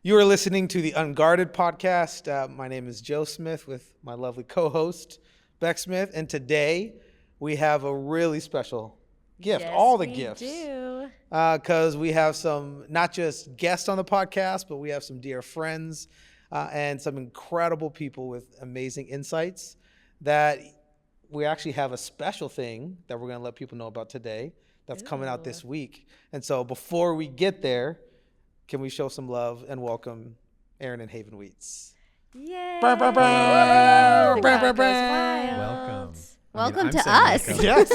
You are listening to the Unguarded podcast. My name is Joe Smith with my lovely co-host, Bec Smith. And today we have a really special gift. Yes, all the we gifts. do. Because we have some, not just guests on the podcast, but we have some dear friends and some incredible people with amazing insights that we actually have a special thing that we're going to let people know about today that's coming out this week. And so before we get there, can we show some love and welcome Aaron and Haven Weits? Yay! Welcome. Welcome to us. Yes.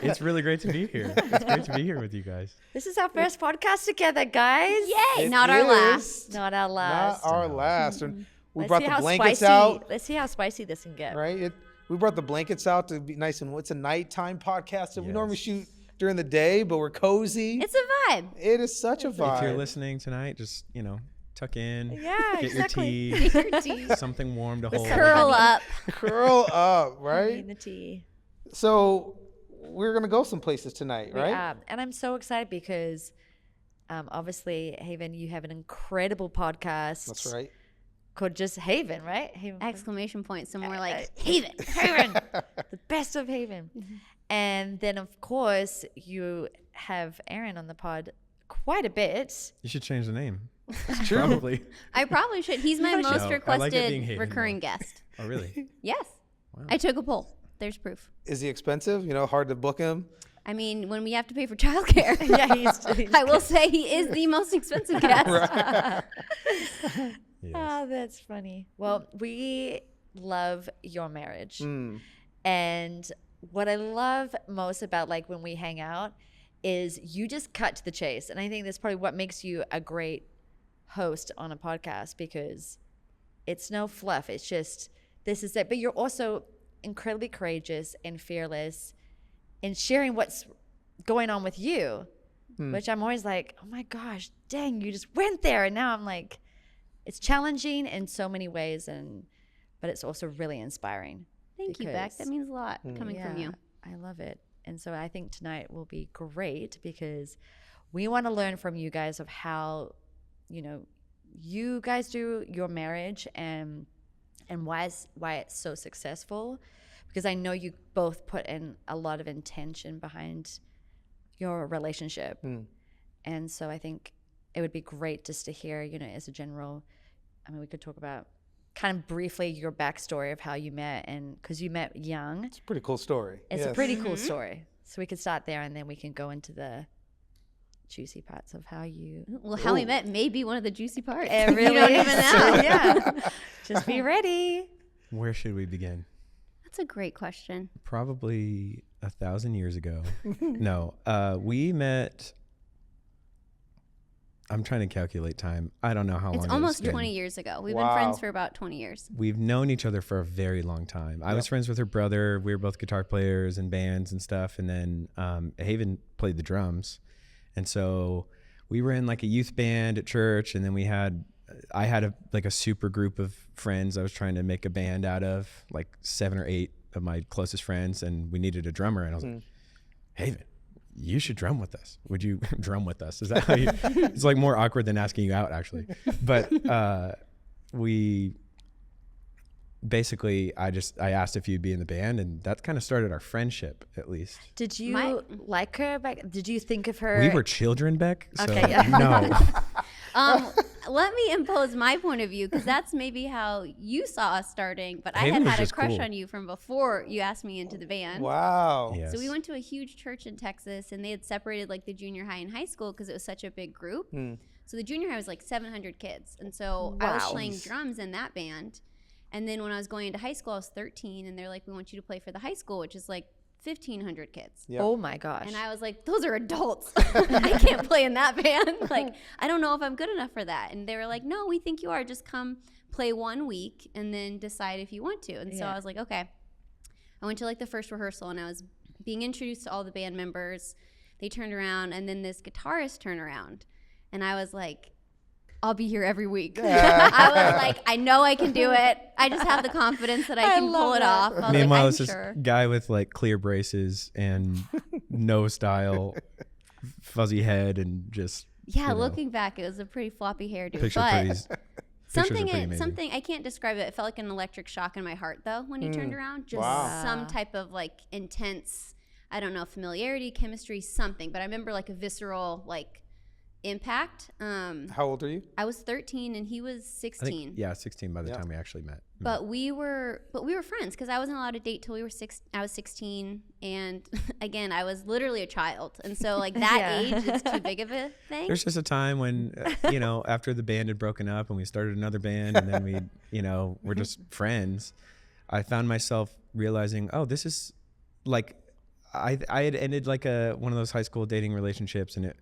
It's really great to be here. It's great to be here with you guys. This is our first podcast together, guys. Yay! It Not our is. last. Not our last. Not our last. And we Let's brought see the how blankets spicy, out. Let's see how spicy this can get. Right? We brought the blankets out to be nice, and it's a nighttime podcast that we normally Yes. shoot during the day, but we're cozy. It's a vibe. It is such a vibe. If you're listening tonight, just, tuck in. Yeah, get exactly. your tea. Something warm to hold. Curl up. Curl up, I right? need the tea. So we're going to go some places tonight, We right? are. And I'm so excited because obviously, Haven, you have an incredible podcast. That's right. Called just Haven, right? Haven. Exclamation point. Somewhere like Haven. Haven. The best of Haven. And then, of course, you have Aaron on the pod quite a bit. You should change the name. It's true. Probably. I probably should. He's my You most should. I like it being requested Haven recurring more. guest. Oh, really? Yes. Wow. I took a poll. There's proof. Is he expensive? Hard to book him? I mean, when we have to pay for childcare, Yeah, he's I will say he is the most expensive guest. Yes. Oh, that's funny. Well, we love your marriage. Mm. And what I love most about when we hang out is you just cut to the chase. And I think that's probably what makes you a great host on a podcast, because it's no fluff. It's just, this is it. But you're also incredibly courageous and fearless in sharing what's going on with you, which I'm always like, oh my gosh, dang, you just went there. And now I'm like, it's challenging in so many ways, but it's also really inspiring. Thank you, Beck. That means a lot coming from you. I love it. And so I think tonight will be great because we want to learn from you guys of how, you guys do your marriage and why it's so successful. Because I know you both put in a lot of intention behind your relationship. And so I think it would be great just to hear, as a general, we could talk about kind of briefly your backstory of how you met, and because you met young. It's a pretty cool story. It's Yes. a pretty cool story. So we could start there, and then we can go into the juicy parts of how you. Well, how we met may be one of the juicy parts. It really you don't is. even know. Yeah. Just be ready. Where should we begin? That's a great question. Probably 1,000 years ago. No, we met. I'm trying to calculate time. I don't know how long It's almost been. 20 years ago. We've Wow. been friends for about 20 years. We've known each other for a very long time. I was friends with her brother. We were both guitar players in bands and stuff. And then Haven played the drums. And so we were in a youth band at church. And then I had a super group of friends I was trying to make a band out of, 7 or 8 of my closest friends. And we needed a drummer. And I was like, Haven, you should drum with us. Would you drum with us? Is that how you, it's more awkward than asking you out, actually. But we basically, I asked if you'd be in the band, and that kind of started our friendship, at least. Did you like her back? Did you think of her? We were children, Beck. So Okay, yeah. no. Let me impose my point of view, because that's maybe how you saw us starting. But I Haven was had a just crush cool. on you from before you asked me into the band. Wow. Yes. So we went to a huge church in Texas, and they had separated the junior high and high school because it was such a big group. So the junior high was 700 kids. And so I was Wow. playing drums in that band. And then when I was going into high school, I was 13, and they're like, we want you to play for the high school, which is 1,500 kids. Yep. Oh my gosh. And I was like, those are adults. I can't play in that band. I don't know if I'm good enough for that. And they were like, no, we think you are. Just come play 1 week and then decide if you want to. And so I was like, okay. I went to the first rehearsal, and I was being introduced to all the band members. They turned around, and then this guitarist turned around. And I was like, I'll be here every week. I was like, I know I can do it. I just have the confidence that I can pull it off. I was Meanwhile, I'm it's this sure. guy with clear braces and no style, fuzzy head, and just Yeah, you know. looking back, it was a pretty floppy hairdo. Picture But pretty. something I can't describe it. It felt like an electric shock in my heart though when he turned around. Just some type of like intense, I don't know, familiarity, chemistry, something. But I remember like a visceral like impact. How old are you? I was 13 and he was 16. Yeah, 16 by the time we actually met. But we were friends because I wasn't allowed to date till I was 16, and again I was literally a child, and so like that age it's too big of a thing. There's just a time when you know, after the band had broken up and we started another band, and then we, you know, we're just friends. I found myself realizing, oh, this is like I had ended like one of those high school dating relationships, and it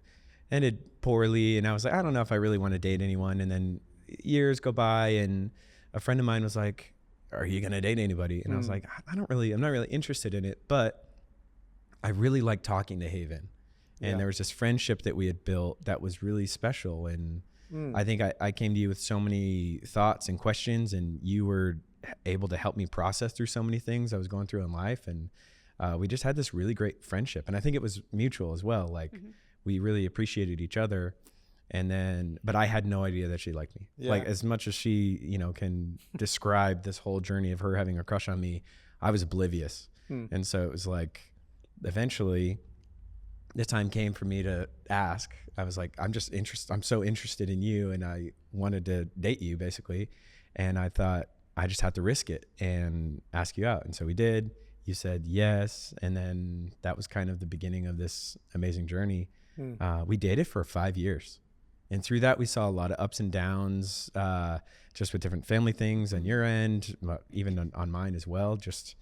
ended poorly, and I was like, I don't know if I really want to date anyone. And then years go by, and a friend of mine was like, are you gonna date anybody? And I was like, I'm not really interested in it, but I really like talking to Haven, and there was this friendship that we had built that was really special. And I think I came to you with so many thoughts and questions, and you were able to help me process through so many things I was going through in life. And we just had this really great friendship, and I think it was mutual as well. Like we really appreciated each other. And then, but I had no idea that she liked me. Like as much as she, you know, can describe this whole journey of her having a crush on me, I was oblivious. And so it was like, eventually the time came for me to ask. I was like, I'm so interested in you, and I wanted to date you basically. And I thought I just had to risk it and ask you out. And so we did. You said yes. And then that was kind of the beginning of this amazing journey. We dated for 5 years. And through that, we saw a lot of ups and downs, just with different family things on your end, even on mine as well. Just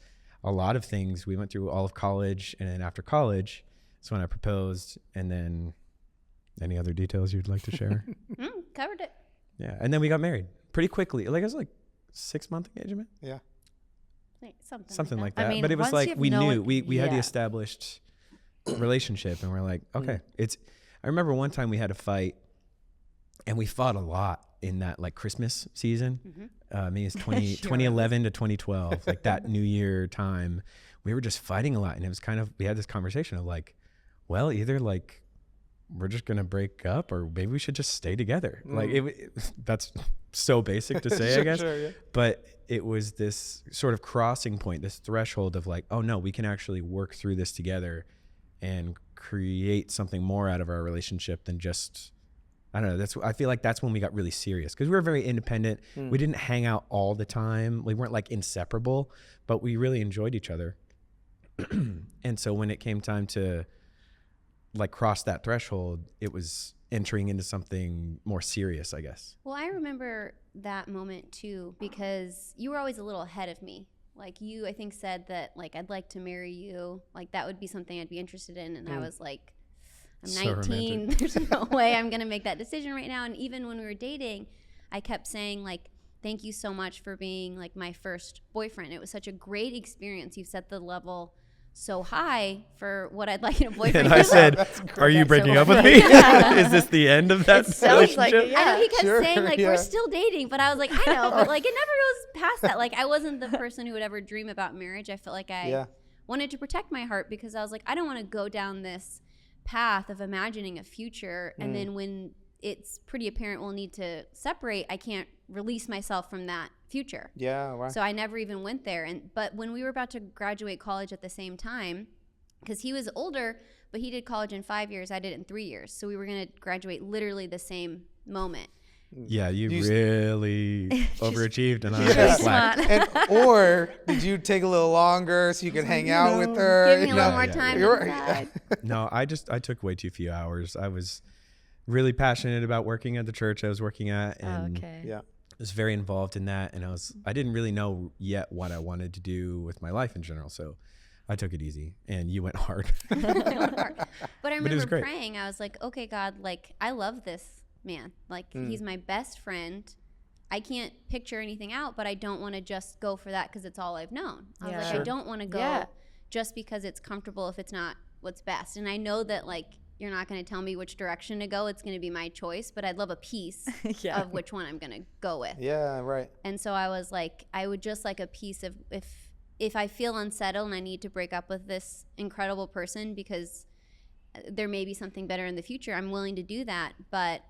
a lot of things. We went through all of college, and then after college, that's when I proposed. And then, any other details you'd like to share? Covered it. Yeah, and then we got married pretty quickly. Like it was like 6-month engagement. Yeah, something like that. I mean, but it was once like you've we known- knew we had the yeah. established relationship, and we're like, okay, I remember one time we had a fight. And we fought a lot in that like Christmas season. Maybe it's 2011 to 2012, like that New Year time. We were just fighting a lot, and it was kind of, we had this conversation of like, well, either like we're just gonna break up, or maybe we should just stay together. Like that's so basic to say, I guess. But it was this sort of crossing point, this threshold of like, oh no, we can actually work through this together and create something more out of our relationship than just, I don't know. I feel like that's when we got really serious, because we were very independent. We didn't hang out all the time. We weren't like inseparable, but we really enjoyed each other. And so when it came time to like cross that threshold, it was entering into something more serious, I guess. Well, I remember that moment too, because you were always a little ahead of me. Like you, I think, said that like, I'd like to marry you. Like that would be something I'd be interested in. And I was like, I'm So 19. romantic. There's no way I'm going to make that decision right now. And even when we were dating, I kept saying like, thank you so much for being like my first boyfriend. It was such a great experience. You've set the level so high for what I'd like in a boyfriend. And I said, are you breaking up with me? Is this the end of that sounds like relationship? it, I know he kept Sure, saying like, yeah. we're still dating, but I was like, I know, but like it never goes past that. Like I wasn't the person who would ever dream about marriage. I felt like I wanted to protect my heart, because I was like, I don't want to go down this path of imagining a future, and then when it's pretty apparent we'll need to separate, I can't release myself from that future. Wow. So I never even went there. But when we were about to graduate college at the same time, because he was older, but he did college in 5 years, I did it in 3 years. So we were going to graduate literally the same moment. Yeah, you You- really overachieved, and I You're was slack. smart. Or did you take a little longer so you could hang out with her? Give me a you little know? more time You're- inside. No, I took way too few hours. I was really passionate about working at the church I was working at, and Okay. Yeah. was very involved in that. And I didn't really know yet what I wanted to do with my life in general. So I took it easy, and you went hard. But I But it was remember great. praying. I was like, okay, God, like, I love this man. Like, he's my best friend. I can't picture anything out, but I don't want to just go for that because it's all I've known. I was Yeah. like, Sure. I don't want to go Yeah. just because it's comfortable if it's not what's best. And I know that, like, you're not going to tell me which direction to go. It's going to be my choice, but I'd love a piece Yeah. of which one I'm going to go with. Yeah, right. And so I was like, I would just like a piece of, if I feel unsettled and I need to break up with this incredible person because there may be something better in the future. I'm willing to do that. But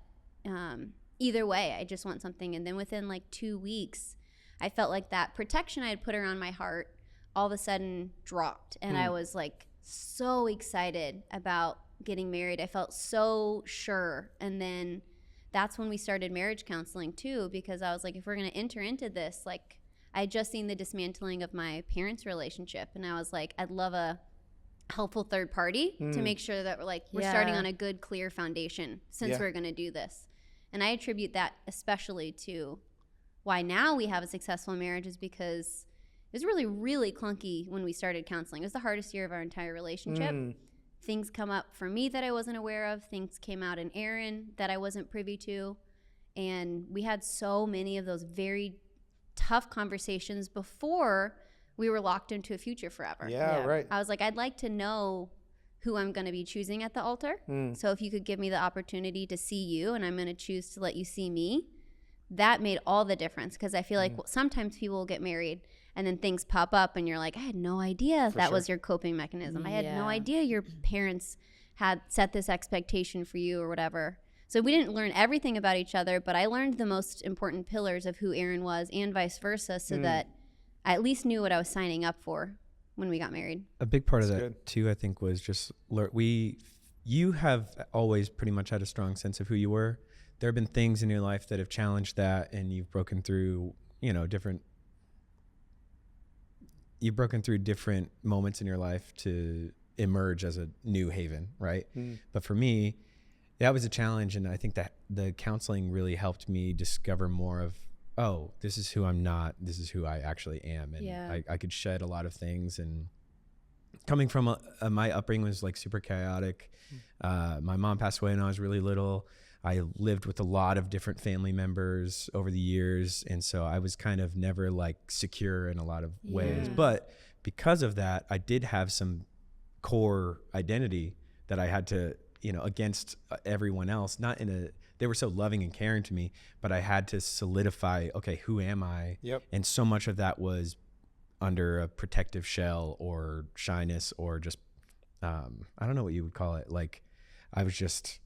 either way, I just want something. And then within like 2 weeks, I felt like that protection I had put around my heart all of a sudden dropped. And I was like so excited about getting married. I felt so sure. And then that's when we started marriage counseling too, because I was like, if we're going to enter into this, like I had just seen the dismantling of my parents' relationship. And I was like, I'd love a helpful third party to make sure that we're starting on a good, clear foundation since we're going to do this. And I attribute that especially to why now we have a successful marriage, is because it was really, really clunky when we started counseling. It was the hardest year of our entire relationship. Things come up for me that I wasn't aware of. Things came out in Aaron that I wasn't privy to. And we had so many of those very tough conversations before we were locked into a future forever. Yeah, right. I was like, I'd like to know who I'm going to be choosing at the altar. So if you could give me the opportunity to see you, and I'm going to choose to let you see me, that made all the difference. Because I feel like sometimes people will get married and then things pop up and you're like, I had no idea that was your coping mechanism. I had no idea your parents had set this expectation for you or whatever. So we didn't learn everything about each other, but I learned the most important pillars of who Aaron was and vice versa, so that I at least knew what I was signing up for when we got married. A big part of that too, I think, was just you have always pretty much had a strong sense of who you were. There have been things in your life that have challenged that, and you've broken through, different moments in your life to emerge as a new Haven, right? But for me, that was a challenge, and I think that the counseling really helped me discover more of, oh, this is who I'm not, this is who I actually am. And I could shed a lot of things. And coming from my upbringing was like super chaotic. My mom passed away when I was really little. I lived with a lot of different family members over the years. And so I was kind of never like secure in a lot of ways. But because of that, I did have some core identity that I had to, against everyone else, they were so loving and caring to me, but I had to solidify, okay, who am I? And so much of that was under a protective shell or shyness or just, I don't know what you would call it. Like I was just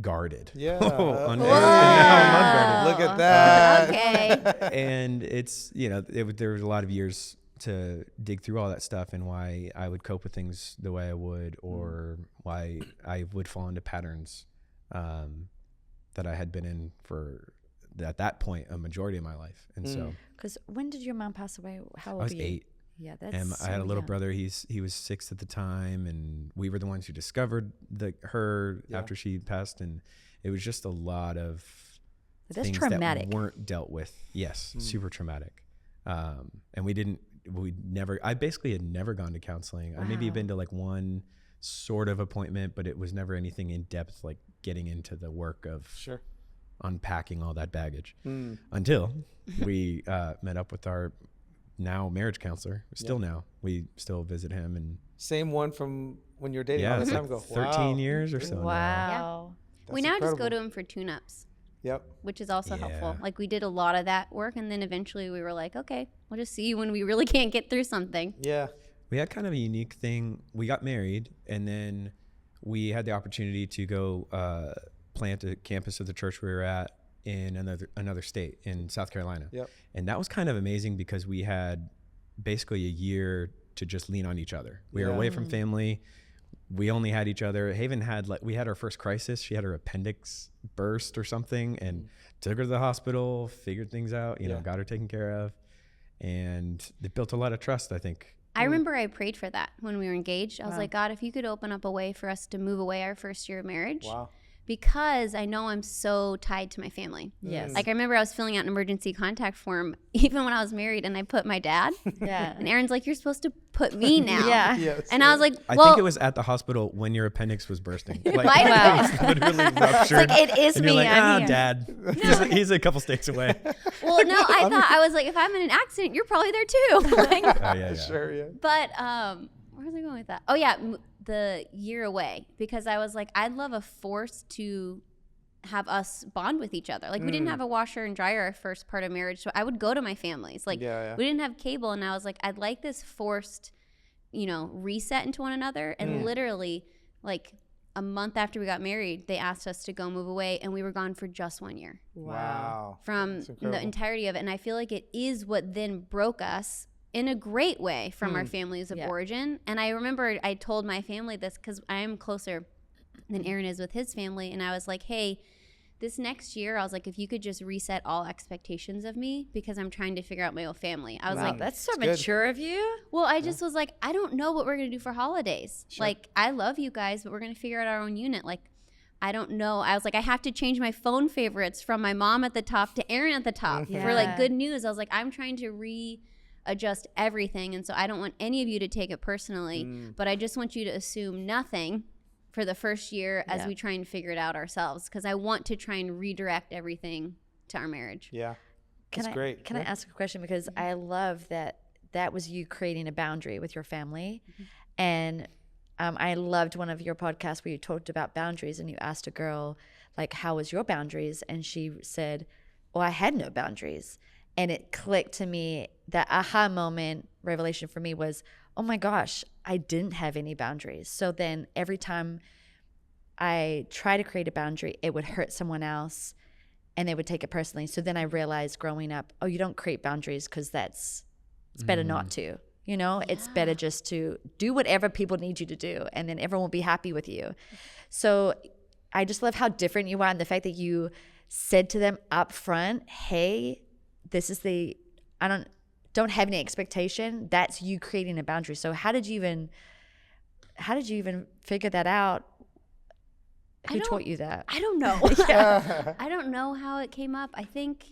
guarded. Yeah. I'm unguarded. Look at that. Okay. And it's, there was a lot of years to dig through all that stuff and why I would cope with things the way I would, or why I would fall into patterns that I had been in for, at that point, a majority of my life. And so, because when did your mom pass away? How old I was were you? 8. Yeah, that's. And so I had a little young. brother. He was 6 at the time, and we were the ones who discovered her after she passed. And it was just a lot of That's things traumatic. that weren't dealt with. Yes, super traumatic. And I basically had never gone to counseling. I maybe had been to like one sort of appointment, but it was never anything in depth, like getting into the work of unpacking all that baggage until we met up with our now marriage counselor. Now we still visit him, and Same one from when you were dating all it's this time like ago. 13 years or so now. Wow. We now just go to him for tune-ups, which is also helpful. Like we did a lot of that work, and then eventually we were like, okay, we'll just see you when we really can't get through something. Yeah. We had kind of a unique thing. We got married, and then we had the opportunity to go plant a campus of the church we were at in another state in South Carolina. And that was kind of amazing because we had basically a year to just lean on each other. We were away from family. We only had each other. Haven we had our first crisis. She had her appendix burst or something, and took her to the hospital, figured things out, got her taken care of. And it built a lot of trust, I think. I remember I prayed for that when we were engaged. I was like, God, if you could open up a way for us to move away our first year of marriage. Because I know I'm so tied to my family. Yes. Like I remember I was filling out an emergency contact form even when I was married, and I put my dad. And Aaron's like, you're supposed to put me now. And I was like, I think it was at the hospital when your appendix was bursting. Like, Wow. it literally ruptured. It's like, it is and me. you're like, I'm here. Dad. He's a couple states away. Well, no, I was like, if I'm in an accident, you're probably there too. Like, Sure, yeah. But where was I going with that? Oh yeah, the year away, because I was like, I'd love a force to have us bond with each other. Like we didn't have a washer and dryer our first part of marriage, so I would go to my family's. Like we didn't have cable, and I was like, I'd like this forced, reset into one another. And literally like a month after we got married, they asked us to go move away, and we were gone for just 1 year Wow. from That's incredible. the entirety of it. And I feel like it is what then broke us in a great way from our families of origin. And I remember I told my family this because I am closer than Aaron is with his family. And I was like, hey, this next year, I was like, if you could just reset all expectations of me, because I'm trying to figure out my own family. I was Wow, like, that's so It's good. mature of you. well, I just was like, I don't know what we're going to do for holidays. Sure. Like, I love you guys, but we're going to figure out our own unit. Like, I don't know. I was like, I have to change my phone favorites from my mom at the top to Aaron at the top for Yeah. like good news. I was like, I'm trying to readjust everything. And so I don't want any of you to take it personally, but I just want you to assume nothing for the first year as we try and figure it out ourselves, because I want to try and redirect everything to our marriage. Yeah. Can That's I, great. Can I ask a question? Because I love that was you creating a boundary with your family. And I loved one of your podcasts where you talked about boundaries, and you asked a girl, like, how was your boundaries? And she said, well, I had no boundaries. And it clicked to me, that aha moment revelation for me was, oh my gosh, I didn't have any boundaries. So then every time I try to create a boundary, it would hurt someone else and they would take it personally. So then I realized growing up, oh, you don't create boundaries because it's better not to. You know, it's better just to do whatever people need you to do, and then everyone will be happy with you. So I just love how different you are, and the fact that you said to them up front, hey, this is I don't have any expectation. That's you creating a boundary. So how did you even figure that out? Who taught you that? I don't know. I don't know how it came up. I think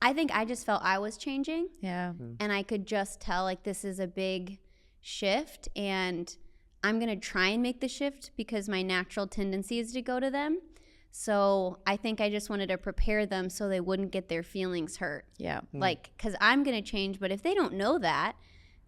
I just felt I was changing. Yeah. And I could just tell, like, this is a big shift, and I'm going to try and make the shift because my natural tendency is to go to them. So I think I just wanted to prepare them so they wouldn't get their feelings hurt. Yeah. Like, because I'm going to change, but if they don't know that,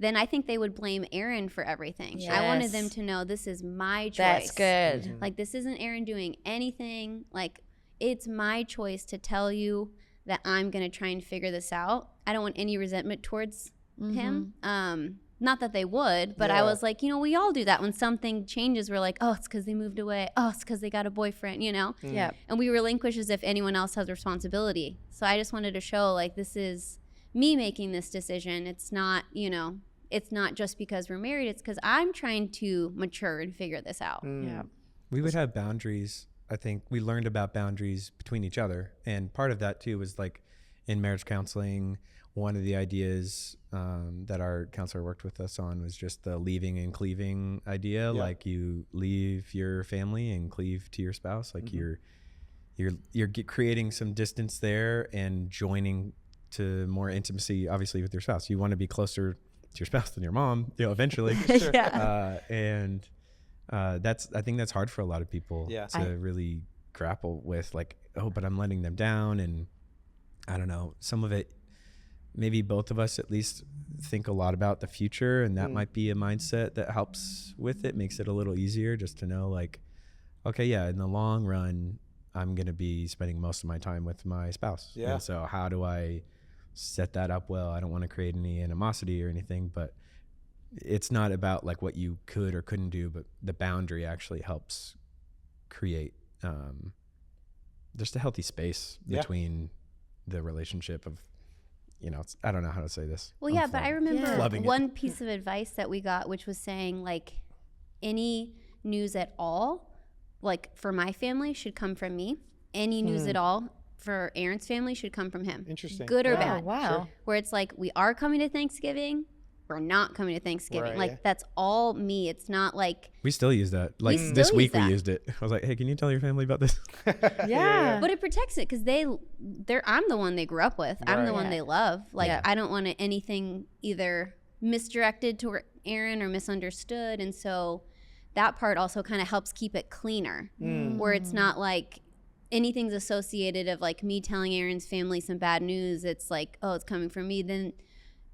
then I think they would blame Aaron for everything. I wanted Yes. them to know this is my choice. That's good. Like, this isn't Aaron doing anything. Like, it's my choice to tell you that I'm going to try and figure this out. I don't want any resentment towards him. Not that they would, but I was like, you know, we all do that. When something changes, we're like, oh, it's because they moved away. Oh, it's because they got a boyfriend, you know? Yeah. And we relinquish as if anyone else has responsibility. So I just wanted to show, like, this is me making this decision. It's not, you know, it's not just because we're married. It's because I'm trying to mature and figure this out. Yeah. We would have boundaries. I think we learned about boundaries between each other. And part of that too was, like, in marriage counseling, one of the ideas that our counselor worked with us on was just the leaving and cleaving idea. Yeah. Like, you leave your family and cleave to your spouse. Like, you're creating some distance there and joining to more intimacy, obviously, with your spouse. You want to be closer to your spouse than your mom, you know, eventually. Yeah. I think that's hard for a lot of people to really grapple with, like, oh, but I'm letting them down. And I don't know, some of it, maybe both of us at least think a lot about the future, and that might be a mindset that helps with it, makes it a little easier just to know, like, okay, yeah, in the long run, I'm going to be spending most of my time with my spouse. Yeah. And so how do I set that up well? I don't want to create any animosity or anything, but it's not about, like, what you could or couldn't do, but the boundary actually helps create just a healthy space between the relationship of, you know, I don't know how to say this. Well, yeah, but I remember Flubbing it. one piece of advice that we got, which was saying, like, any news at all, like, for my family should come from me. Any news at all for Aaron's family should come from him. Interesting. Good or Yeah. bad. Oh, wow. Sure. Where it's like, we are coming to Thanksgiving, we're not coming to Thanksgiving. Right, like, yeah. that's all me. It's not like, We still use that. Like, still this use week that. we used it. I was like, hey, can you tell your family about this? Yeah. but it protects it because I'm the one they grew up with. I'm the Right. one they love. Like, Yeah. I don't want anything either misdirected toward Aaron or misunderstood. And so that part also kind of helps keep it cleaner, where it's not like anything's associated of, like, me telling Aaron's family some bad news. It's like, oh, it's coming from me. Then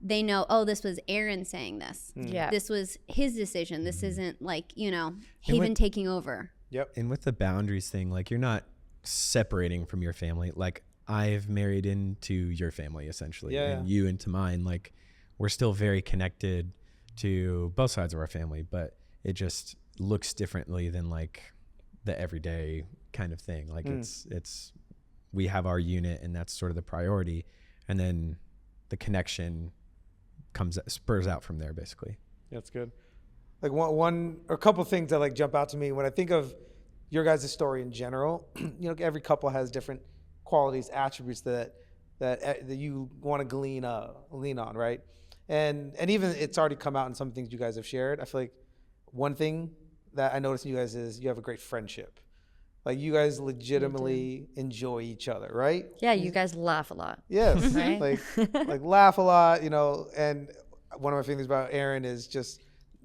they know, oh, this was Aaron saying this. Yeah. This was his decision. This isn't, like, you know, Haven taking over. Yep. And with the boundaries thing, like, you're not separating from your family. Like, I've married into your family, essentially, and you into mine. Like, we're still very connected to both sides of our family, but it just looks differently than like the everyday kind of thing. Like it's we have our unit and that's sort of the priority, and then the connection spurs out from there basically. That's good. Like one or a couple things that like jump out to me when I think of your guys' story in general. You know, every couple has different qualities, attributes that you want to lean on, right? And even it's already come out in some things you guys have shared. I feel like one thing that I noticed in you guys is you have a great friendship. Like you guys legitimately enjoy each other, right? Yeah, you guys laugh a lot. Yes, Right? like laugh a lot, you know. And one of my favorite things about Aaron is just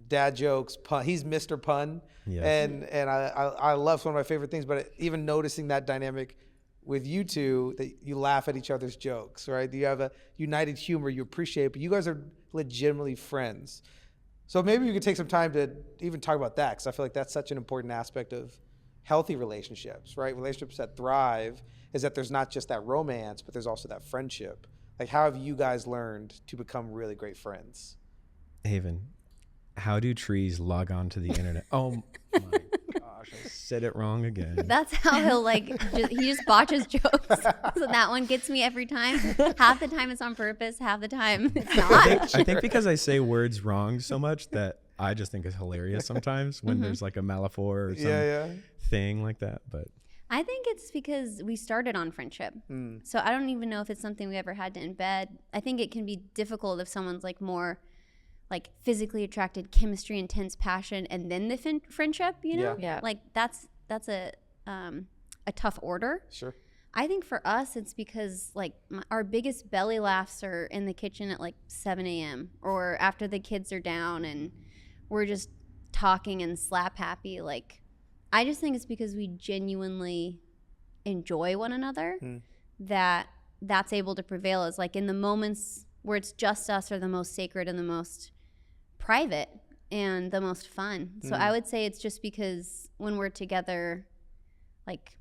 dad jokes, pun. He's Mr. Pun, Yes. and I love, one of my favorite things. But even noticing that dynamic with you two, that you laugh at each other's jokes, right? You have a united humor you appreciate, but you guys are legitimately friends. So maybe we could take some time to even talk about that, because I feel like that's such an important aspect of healthy relationships, right? Relationships that thrive is that there's not just that romance, but there's also that friendship. Like, how have you guys learned to become really great friends? Haven, how do trees log on to the internet? Oh my gosh, I said it wrong again. That's how he'll he just botches jokes. So that one gets me every time. Half the time it's on purpose, half the time it's not. I think because I say words wrong so much that I just think it's hilarious sometimes when there's like a metaphor or some thing like that. But I think it's because we started on friendship. So I don't even know if it's something we ever had to embed. I think it can be difficult if someone's like more like physically attracted, chemistry, intense passion, and then the friendship, you know? Yeah. Like that's a tough order. Sure. I think for us, it's because like our biggest belly laughs are in the kitchen at like 7 a.m. or after the kids are down and we're just talking and slap happy. Like, I just think it's because we genuinely enjoy one another that's able to prevail. Is like in the moments where it's just us are the most sacred and the most private and the most fun. So I would say it's just because when we're together, like,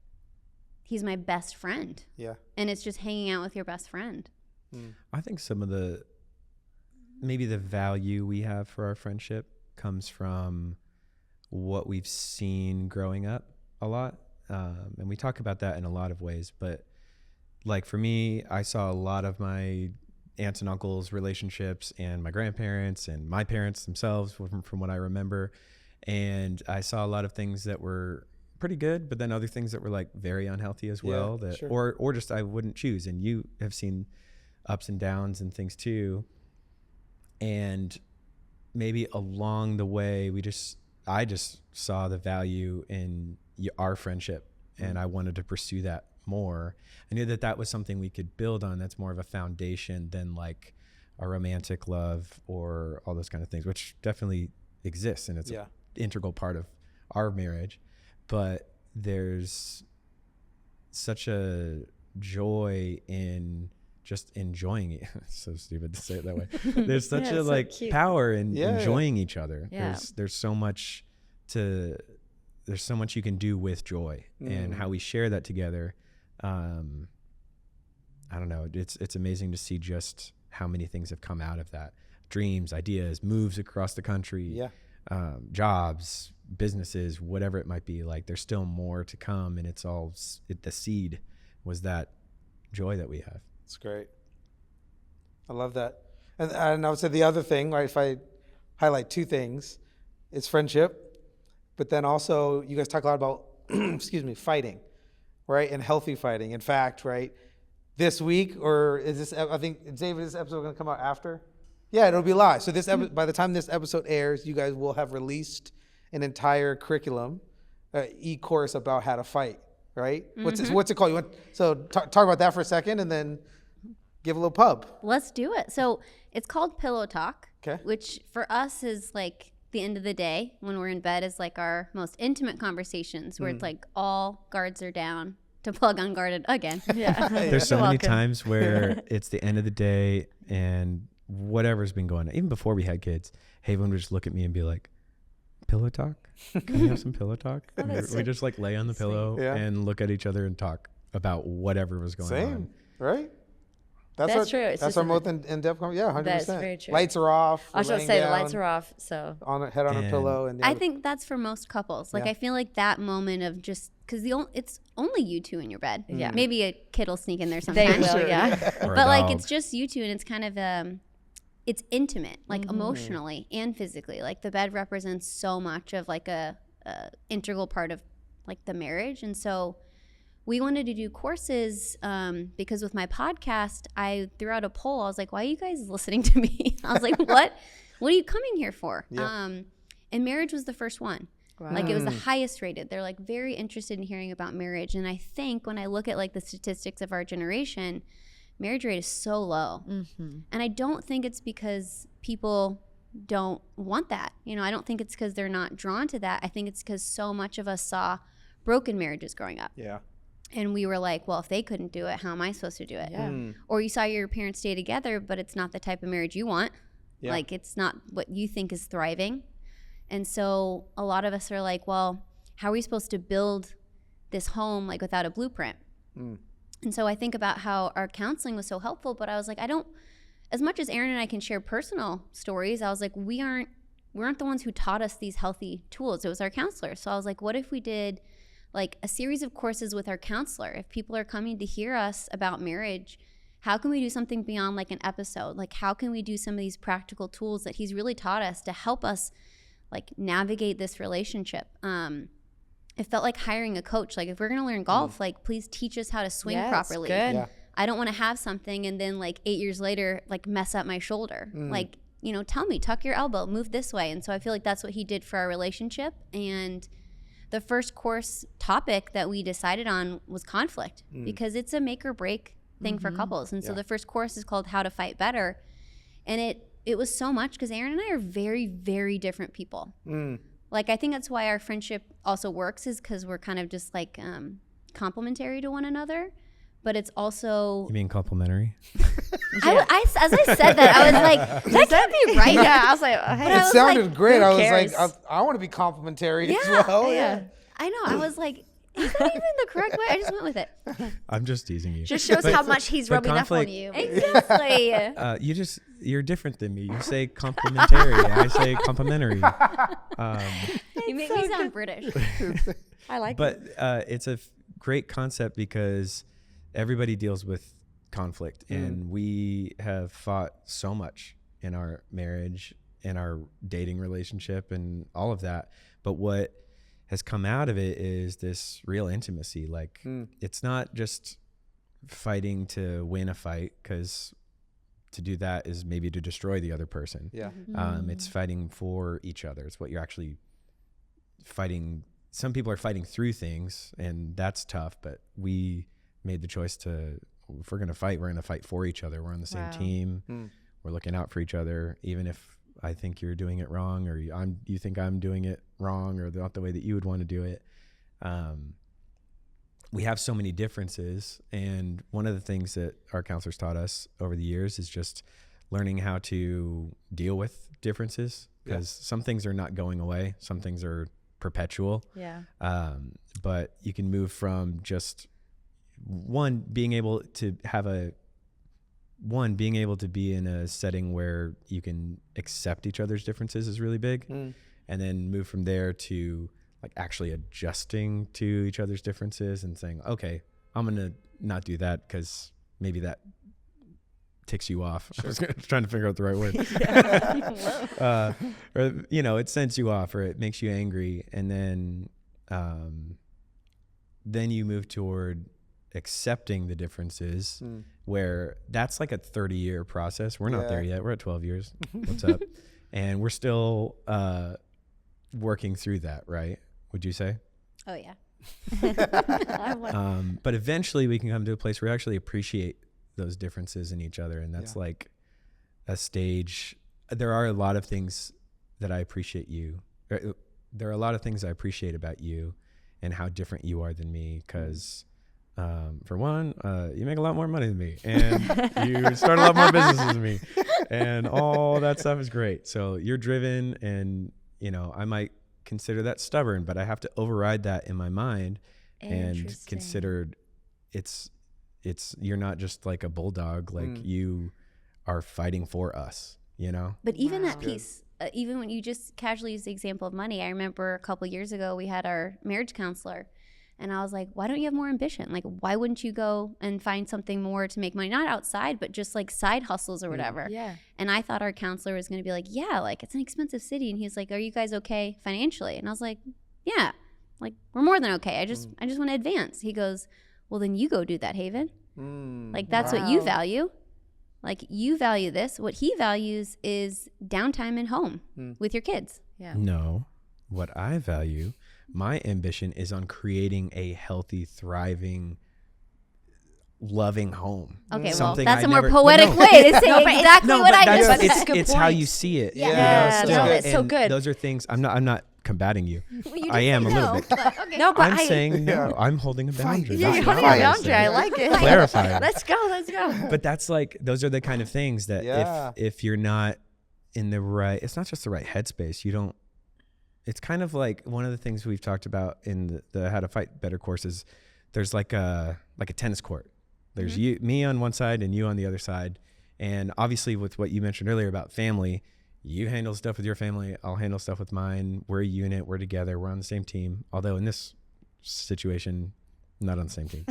he's my best friend. Yeah. And it's just hanging out with your best friend. I think some of maybe the value we have for our friendship comes from what we've seen growing up a lot. And we talk about that in a lot of ways, but like for me, I saw a lot of my aunts and uncles' relationships and my grandparents and my parents themselves from what I remember. And I saw a lot of things that were pretty good, but then other things that were like very unhealthy as well, or just I wouldn't choose. And you have seen ups and downs and things too. And maybe along the way, I just saw the value in our friendship, and I wanted to pursue that more. I knew that was something we could build on. That's more of a foundation than like a romantic love or all those kind of things, which definitely exists, and it's an integral part of our marriage. But there's such a joy in just enjoying it. It's so stupid to say it that way. There's such a like power in enjoying each other. There's so much there's so much you can do with joy, and how we share that together. I don't know. It's amazing to see just how many things have come out of that. Dreams, ideas, moves across the country, jobs, businesses, whatever it might be. Like, there's still more to come, and the seed was that joy that we have. It's great. I love that. And I would say the other thing, right, if I highlight two things, it's friendship, but then also you guys talk a lot about, fighting, right, and healthy fighting. In fact, right, this week, or is this, I think, David, this episode going to come out after? Yeah, it'll be live. So by the time this episode airs, you guys will have released an entire curriculum, e-course about how to fight, right? What's it called? Talk about that for a second, and then give a little pub. Let's do it. So it's called Pillow Talk, okay, which for us is like the end of the day when we're in bed is like our most intimate conversations where it's like all guards are down, to plug Unguarded again. Yeah. There's so many times where it's the end of the day and whatever's been going on. Even before we had kids, Haven would just look at me and be like, pillow talk? Can we have some pillow talk? And we just like lay on the pillow and look at each other and talk about whatever was going on. Same, right? That's true. It's That's just our in most in-depth conversation. Yeah, 100%. That's very true. Lights are off. I was going to say the lights are off. So Head on a And pillow. And I think that's for most couples. Like, Yeah. I feel like that moment of just because it's only you two in your bed. Yeah. Maybe a kid will sneak in there they sometimes. will, yeah. Or a But like dog. it's just you two, and it's kind of it's intimate, like emotionally and physically. Like the bed represents so much of like a integral part of like the marriage, and so we wanted to do courses because with my podcast, I threw out a poll. I was like, "Why are you guys listening to me?" I was like, "What are you coming here for?" Yeah. And marriage was the first one. Wow. Like it was the highest rated. They're like very interested in hearing about marriage. And I think when I look at like the statistics of our generation, marriage rate is so low. Mm-hmm. And I don't think it's because people don't want that. I don't think it's because they're not drawn to that. I think it's because so much of us saw broken marriages growing up. Yeah. And we were like, well, if they couldn't do it, how am I supposed to do it? Yeah. Or you saw your parents stay together, but it's not the type of marriage you want. Yeah. Like it's not what you think is thriving. And so a lot of us are like, well, how are we supposed to build this home like without a blueprint? And so I think about how our counseling was so helpful, but I was like, as much as Aaron and I can share personal stories, I was like, we aren't the ones who taught us these healthy tools. It was our counselor. So I was like, what if we did like a series of courses with our counselor? If people are coming to hear us about marriage, how can we do something beyond like an episode? Like how can we do some of these practical tools that he's really taught us to help us like navigate this relationship? It felt like hiring a coach. Like if we're going to learn golf, like please teach us how to swing properly. Good. Yeah. I don't want to have something and then like 8 years later, like mess up my shoulder. Like, tell me, tuck your elbow, move this way. And so I feel like that's what he did for our relationship. And the first course topic that we decided on was conflict because it's a make or break thing for couples. And so the first course is called How to Fight Better. And it was so much because Aaron and I are very, very different people. Like, I think that's why our friendship also works is because we're kind of just like complementary to one another. But it's also... You mean complimentary? as I said that, I was like, that can't be right. Yeah, I was like, hey. It sounded great. who I was cares? like, I want to be complimentary as well. Yeah. I know. I was like, is that even the correct way? I just went with it. I'm just teasing you. Just shows how much he's but rubbing up on conflict- you. Exactly. You're different than me. You say complimentary. I say complimentary. You make me sound British. I like But it. it's a great concept because everybody deals with conflict, and we have fought so much in our marriage, in our dating relationship, and all of that. But what has come out of it is this real intimacy. Like it's not just fighting to win a fight, because to do that is maybe to destroy the other person. Yeah. It's fighting for each other. It's what you're actually fighting. Some people are fighting through things, and that's tough, but we made the choice to, if we're going to fight, we're going to fight for each other. We're on the same Wow. team. We're looking out for each other, even if I think you're doing it wrong, or you think I'm doing it wrong, or not the way that you would want to do it. We have so many differences, and one of the things that our counselors taught us over the years is just learning how to deal with differences, because some things are not going away, some things are perpetual. Yeah. But you can move from just being able to be in a setting where you can accept each other's differences is really big, and then move from there to like actually adjusting to each other's differences and saying, okay, I'm gonna not do that because maybe that ticks you off. I was trying to figure out the right word. Or it sends you off, or it makes you angry, and then you move toward accepting the differences, where that's like a 30-year process. We're not there yet. We're at 12 years. What's up? And we're still working through that, right? Would you say? Oh, yeah. But eventually we can come to a place where we actually appreciate those differences in each other. And that's like a stage. There are a lot of things that I appreciate there are a lot of things I appreciate about you and how different you are than me. Because for one, you make a lot more money than me, and you start a lot more businesses than me, and all that stuff is great. So you're driven, and I might consider that stubborn, but I have to override that in my mind and consider it's you're not just like a bulldog, like you are fighting for us, you know? But even that piece, even when you just casually use the example of money, I remember a couple years ago we had our marriage counselor, and I was like, why don't you have more ambition? Like, why wouldn't you go and find something more to make money? Not outside, but just like side hustles or whatever. Yeah. And I thought our counselor was going to be like, yeah, like it's an expensive city. And he's like, are you guys okay financially? And I was like, yeah, like we're more than okay. I just want to advance. He goes, well, then you go do that, Haven. Like that's what you value. Like you value this. What he values is downtime and home with your kids. Yeah. No, what I value, my ambition is on creating a healthy, thriving, loving home. Okay, Something well, that's I a more never- poetic no. way to say exactly what I that's, just that's said. a good it's how point. you see it. Yeah. you know, Yeah, still. no, it's so And good. Those are things. I'm not combating you. Well, you I did am say a little no, bit. but okay. No, but I'm saying no. I'm holding a boundary. Yeah, That's you're not holding what a I'm boundary. I saying. like it. Clarifying. Let's go. But that's like, those are the kind of things that Yeah. if you're not in the right, it's not just the right headspace. You don't, it's kind of like one of the things we've talked about in the How to Fight Better courses. There's like a tennis court. There's me on one side and you on the other side. And obviously with what you mentioned earlier about family, you handle stuff with your family. I'll handle stuff with mine. We're a unit. We're together. We're on the same team. Although in this situation, not on the same team.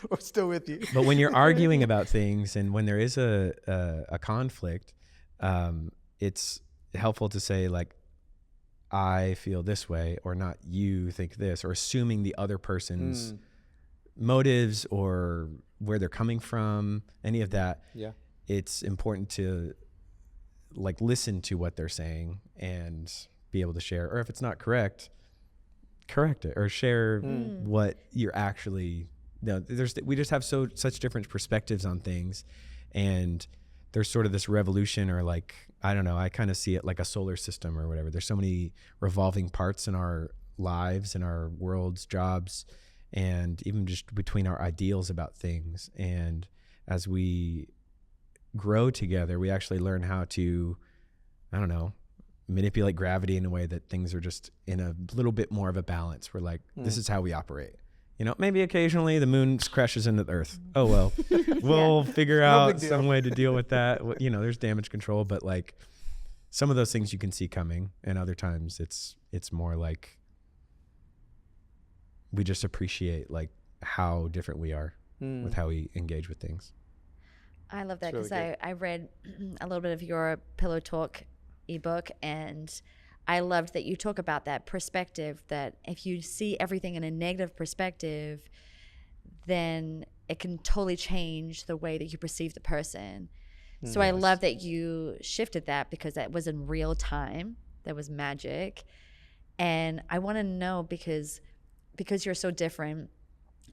We're still with you. But when you're arguing about things and when there is a conflict, it's helpful to say like, I feel this way, or not you think this, or assuming the other person's motives or where they're coming from, any of that. Yeah. It's important to like listen to what they're saying and be able to share, or if it's not correct it, or share what you're actually, we just have such different perspectives on things. And there's sort of this revolution, or like, I don't know, I kind of see it like a solar system or whatever. There's so many revolving parts in our lives and our worlds, jobs, and even just between our ideals about things. And as we grow together, we actually learn how to, I don't know, manipulate gravity in a way that things are just in a little bit more of a balance. We're like, this is how we operate. You know, maybe occasionally the moon crashes into the earth. Oh, well, we'll figure out some way to deal with that. You know, there's damage control, but like some of those things you can see coming, and other times it's more like we just appreciate like how different we are with how we engage with things. I love that It's because really I read a little bit of your Pillow Talk ebook, and I loved that you talk about that perspective, that if you see everything in a negative perspective, then it can totally change the way that you perceive the person. So I love that you shifted that, because that was in real time. That was magic. And I want to know, because you're so different,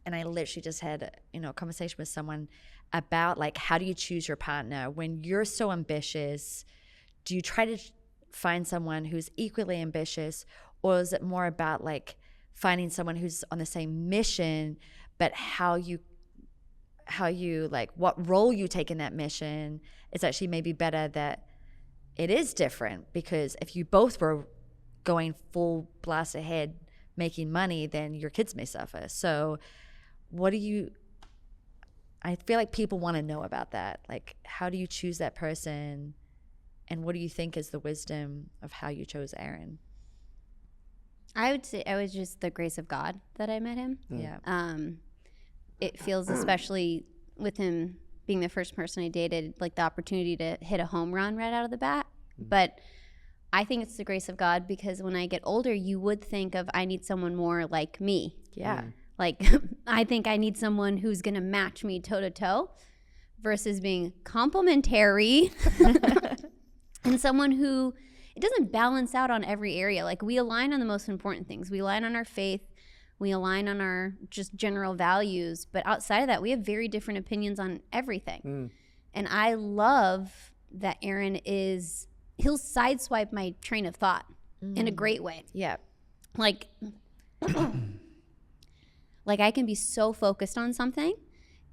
and I literally just had a conversation with someone about like, how do you choose your partner when you're so ambitious? Do you try to find someone who's equally ambitious, or is it more about like finding someone who's on the same mission, but how you like what role you take in that mission is actually maybe better, that it is different? Because if you both were going full blast ahead making money, then your kids may suffer. So I feel like people want to know about that. Like, how do you choose that person? And what do you think is the wisdom of how you chose Aaron? I would say it was just the grace of God that I met him. Yeah. It feels, especially with him being the first person I dated, like the opportunity to hit a home run right out of the bat. But I think it's the grace of God, because when I get older, you would think of, I need someone more like me. Yeah. Like, I think I need someone who's going to match me toe to toe, versus being complementary and someone who, it doesn't balance out on every area. Like, we align on the most important things. We align on our faith. We align on our just general values. But outside of that, we have very different opinions on everything. And I love that Aaron he'll sideswipe my train of thought in a great way. Yeah. Like, like I can be so focused on something,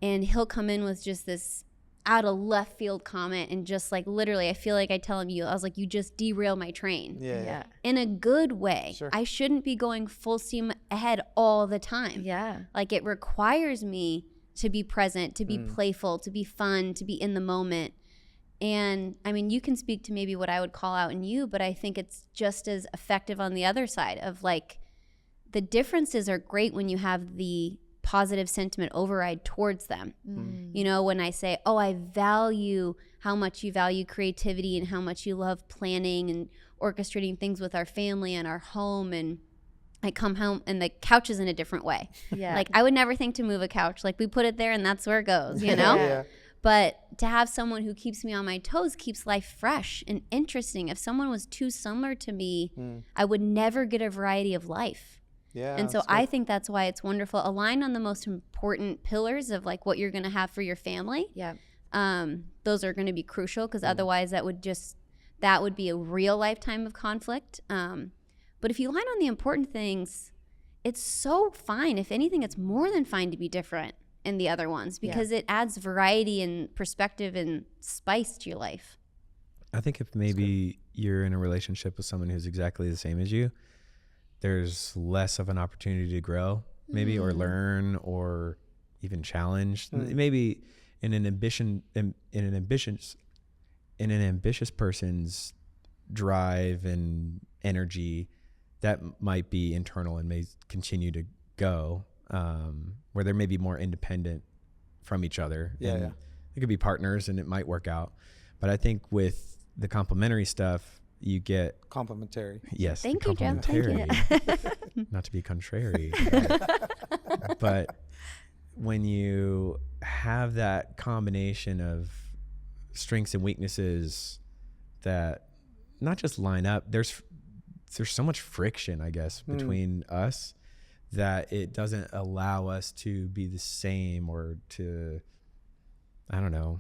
and he'll come in with just this out of left field comment, and just like literally, I feel like I tell him, I was like, you just derailed my train. Yeah. In a good way. Sure. I shouldn't be going full steam ahead all the time. Yeah. Like, it requires me to be present, to be playful, to be fun, to be in the moment. And I mean, you can speak to maybe what I would call out in you, but I think it's just as effective on the other side of like, the differences are great when you have the positive sentiment override towards them. You know, when I say, oh, I value how much you value creativity and how much you love planning and orchestrating things with our family and our home, and I come home and the couch is in a different way. Yeah. Like I would never think to move a couch. Like we put it there and that's where it goes, you know? Yeah. But to have someone who keeps me on my toes keeps life fresh and interesting. If someone was too similar to me, I would never get a variety of life. Yeah. And so I think that's why it's wonderful. Align on the most important pillars of like what you're going to have for your family. Yeah. Those are going to be crucial, because otherwise that would be a real lifetime of conflict. But if you align on the important things, it's so fine. If anything, it's more than fine to be different in the other ones, because it adds variety and perspective and spice to your life. I think if maybe you're in a relationship with someone who's exactly the same as you, there's less of an opportunity to grow, maybe, or learn, or even challenge. Maybe in an ambitious person's drive and energy, that might be internal and may continue to go, where they may be more independent from each other. Yeah, and yeah. They could be partners and it might work out. But I think with the complementary stuff, you get Complementary. yes. Thank the you, Joe. Thank you. complementary. Not to be contrary, but when you have that combination of strengths and weaknesses that not just line up, there's so much friction, I guess, between us, that it doesn't allow us to be the same, or to, I don't know,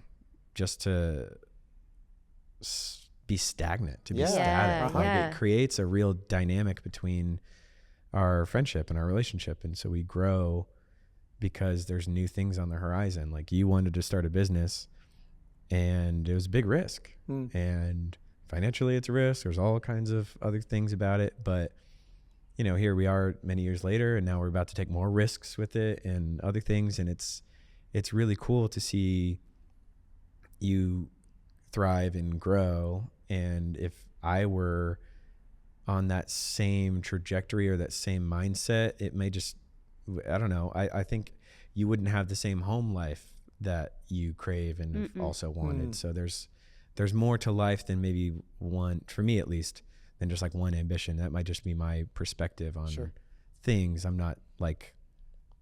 just to be stagnant, to be static. Like it creates a real dynamic between our friendship and our relationship. And so we grow because there's new things on the horizon. Like you wanted to start a business and it was a big risk, and financially it's a risk. There's all kinds of other things about it, but you know, here we are many years later, and now we're about to take more risks with it and other things. And it's really cool to see you thrive and grow. And if I were on that same trajectory or that same mindset, it may just, I don't know. I think you wouldn't have the same home life that you crave and have also wanted. So there's more to life than maybe one, for me at least, than just like one ambition. That might just be my perspective on things. I'm not like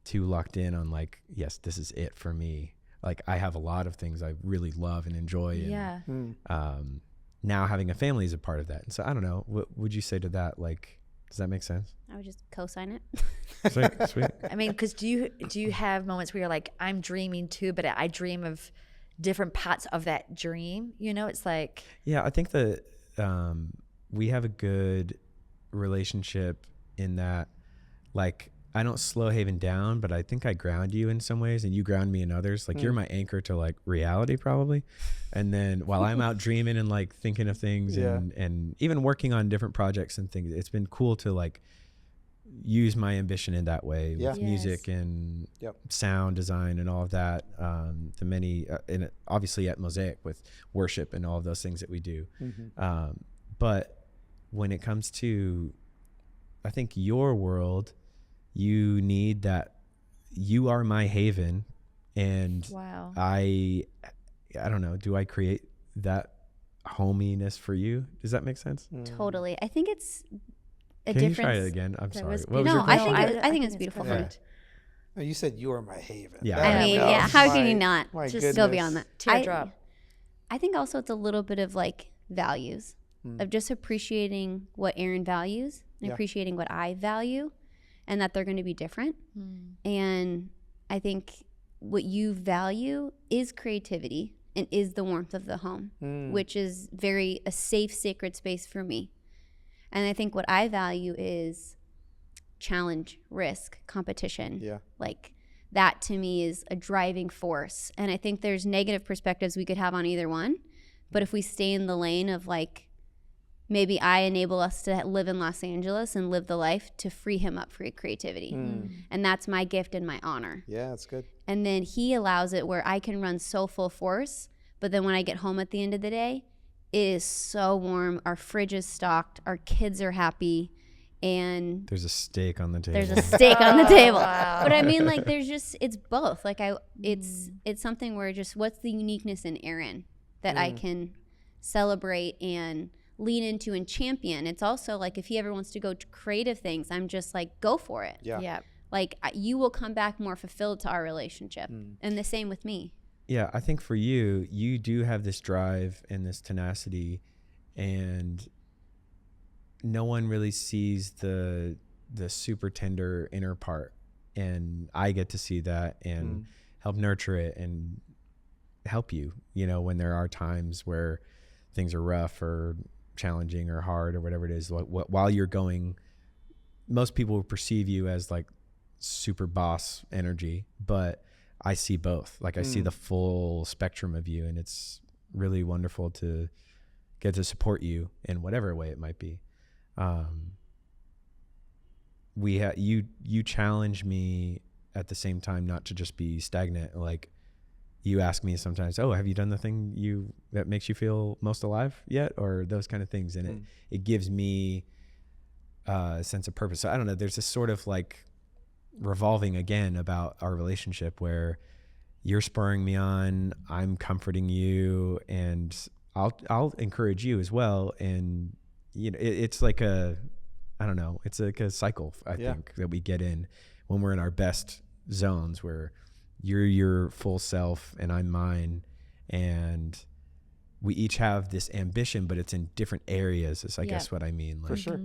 too locked in on like, yes, this is it for me. Like I have a lot of things I really love and enjoy. And, now having a family is a part of that. And so I don't know, what would you say to that? Like, does that make sense? I would just co-sign it. Sweet. I mean, because do you have moments where you're like, I'm dreaming too, but I dream of different parts of that dream? You know, it's like, yeah, I think that we have a good relationship in that, like, I don't slow Haven down, but I think I ground you in some ways and you ground me in others. Like you're my anchor to like reality probably. And then while I'm out dreaming and like thinking of things and even working on different projects and things, it's been cool to like use my ambition in that way with music and sound design and all of that. The many, and obviously at Mosaic with worship and all of those things that we do. But when it comes to, I think your world, you need that. You are my haven, and I don't know. Do I create that hominess for you? Does that make sense? Totally. I think it's a Can difference. you try it again? I'm sorry. What was No, your I question? think it's beautiful. perfect. Oh, you said you are my haven. Yeah. I mean, how can you not my just goodness. go beyond that? Teardrop. I think also it's a little bit of like values, of just appreciating what Aaron values and appreciating what I value, and that they're going to be different. And I think what you value is creativity and is the warmth of the home, which is very a safe, sacred space for me. And I think what I value is challenge, risk, competition. Yeah. Like that to me is a driving force. And I think there's negative perspectives we could have on either one. But if we stay in the lane of like maybe I enable us to live in Los Angeles and live the life to free him up for creativity. And that's my gift and my honor. Yeah, that's good. And then he allows it where I can run so full force, but then when I get home at the end of the day, it is so warm. Our fridge is stocked. Our kids are happy. And There's a steak on the table. there's a steak on the table. Wow. But I mean, like, there's just, it's both. Like, it's something where just, what's the uniqueness in Aaron that I can celebrate and lean into and champion. It's also like, if he ever wants to go to creative things, I'm just like, go for it. Yeah. Yeah. Like, you will come back more fulfilled to our relationship. And the same with me. Yeah, I think for you, you do have this drive and this tenacity, and no one really sees the super tender inner part, and I get to see that and help nurture it and help you, when there are times where things are rough or challenging or hard or whatever it is. While you're going, most people will perceive you as like super boss energy, but I see both. Like, I see the full spectrum of you, and it's really wonderful to get to support you in whatever way it might be. You challenge me at the same time not to just be stagnant. Like, you ask me sometimes, oh, have you done the thing that makes you feel most alive yet? Or those kind of things. And it gives me a sense of purpose. So I don't know, there's this sort of like revolving again about our relationship where you're spurring me on, I'm comforting you, and I'll encourage you as well. And it's like it's like a cycle, I think, that we get in when we're in our best zones, where you're your full self and I'm mine, and we each have this ambition, but it's in different areas, is I guess what I mean. Like, For sure.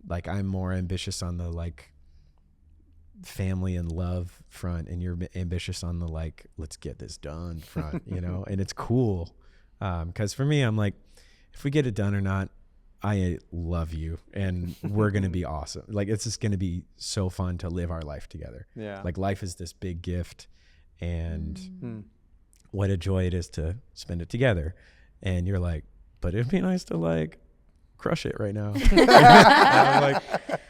Like, I'm more ambitious on the like family and love front, and you're ambitious on the like, let's get this done front, and it's cool. 'Cause for me, I'm like, if we get it done or not, I love you, and we're going to be awesome. Like, it's just going to be so fun to live our life together. Yeah. Like, life is this big gift, and what a joy it is to spend it together. And you're like, but it'd be nice to like crush it right now. And I'm like,